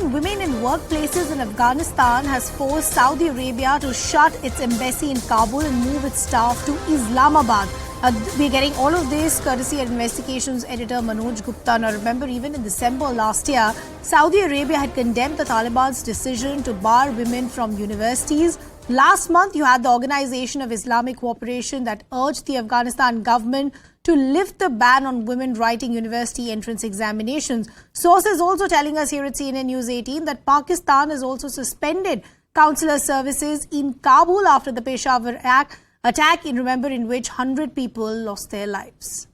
Harassing women in workplaces in Afghanistan has forced Saudi Arabia to shut its embassy in Kabul and move its staff to Islamabad. We're getting all of this courtesy of investigations editor Manoj Gupta. Now remember, even in December last year, Saudi Arabia had condemned the Taliban's decision to bar women from universities. Last month, you had the Organization of Islamic Cooperation that urged the Afghanistan government to lift the ban on women writing university entrance examinations. Sources also telling us here at CNN News 18 that Pakistan has also suspended consular services in Kabul after the Peshawar attack, in which 100 people lost their lives.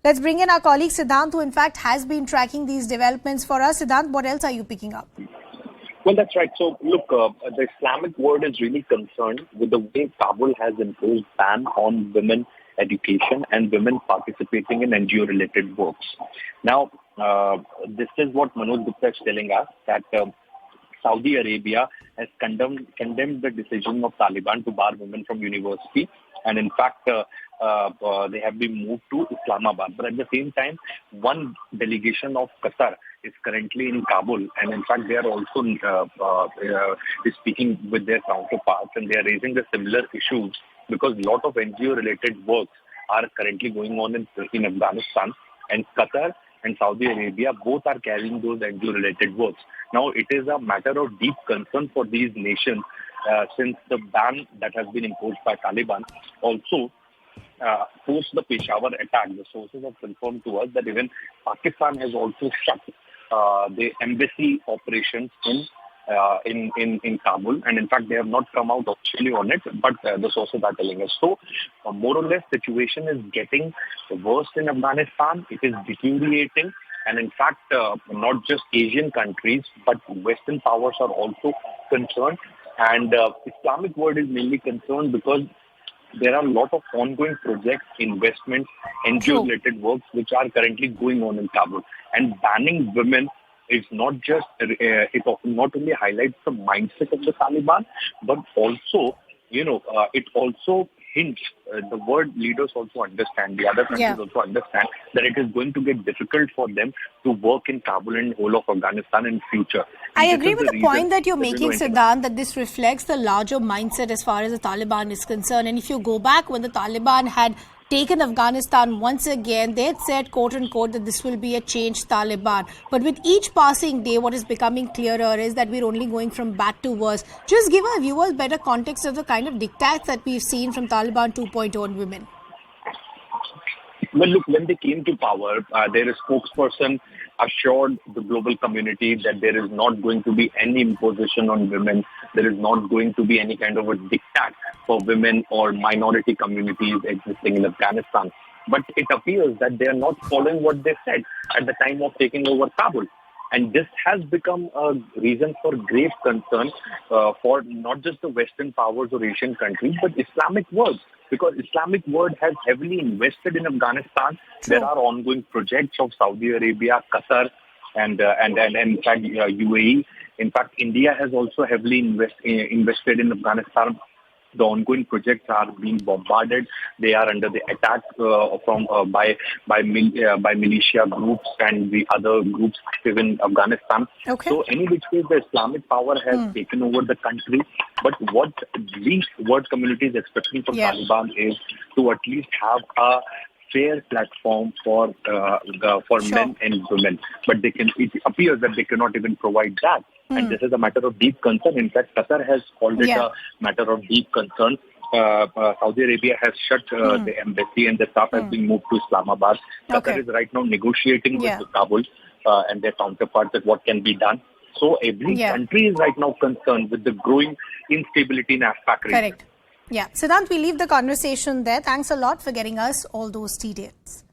Let's bring in our colleague Siddhant, who in fact has been tracking these developments for us. Siddhant, what else are you picking up? Well, that's right. So, look, the Islamic world is really concerned with the way Kabul has imposed ban on women education and women participating in NGO-related works. Now, this is what Manoj Gupta is telling us, that Saudi Arabia has condemned the decision of Taliban to bar women from university. And in fact, they have been moved to Islamabad. But at the same time, one delegation of Qatar is currently in Kabul. And in fact, they are also speaking with their counterparts, and they are raising the similar issues because a lot of NGO-related works are currently going on in Afghanistan. And Qatar and Saudi Arabia both are carrying those NGO-related works. Now, it is a matter of deep concern for these nations since the ban that has been imposed by Taliban also post the Peshawar attack. The sources have confirmed to us that even Pakistan has also shut the embassy operations in Kabul, and in fact they have not come out officially on it, but the sources are telling us. So more or less situation is getting worse in Afghanistan. It is deteriorating, and in fact not just Asian countries but Western powers are also concerned, and Islamic world is mainly concerned because there are a lot of ongoing projects, investments, NGO-related works which are currently going on in Kabul. And banning women is not just, it not only highlights the mindset of the Taliban, but also, it also hints, the world leaders also understand, the other countries also understand that it is going to get difficult for them to work in Kabul and whole of Afghanistan in future. I agree with the point that you're making, Siddhant, that this reflects the larger mindset as far as the Taliban is concerned. And if you go back when the Taliban had taken Afghanistan once again, they had said, quote unquote, that this will be a changed Taliban. But with each passing day, what is becoming clearer is that we're only going from bad to worse. Just give our viewers better context of the kind of diktats that we've seen from Taliban 2.0 on women. Well, look, when they came to power, their spokesperson assured the global community that there is not going to be any imposition on women. There is not going to be any kind of a diktat for women or minority communities existing in Afghanistan. But it appears that they are not following what they said at the time of taking over Kabul. And this has become a reason for grave concern for not just the Western powers or Asian countries, but Islamic world. Because Islamic world has heavily invested in Afghanistan. There are ongoing projects of Saudi Arabia, Qatar, and in fact UAE. In fact, India has also heavily invested in Afghanistan. The ongoing projects are being bombarded. They are under the attack by militia groups and the other groups active in Afghanistan. So any which way the Islamic power has taken over the country. But what least world community is expecting from Taliban is to at least have a fair platform for men and women. But it appears that they cannot even provide that. And this is a matter of deep concern. In fact, Qatar has called it a matter of deep concern. Saudi Arabia has shut the embassy and the staff has been moved to Islamabad. Qatar is right now negotiating with Kabul and their counterparts that what can be done. So every country is right now concerned with the growing instability in AFPAC region. Correct. Yeah. Siddhant, we leave the conversation there. Thanks a lot for getting us all those details.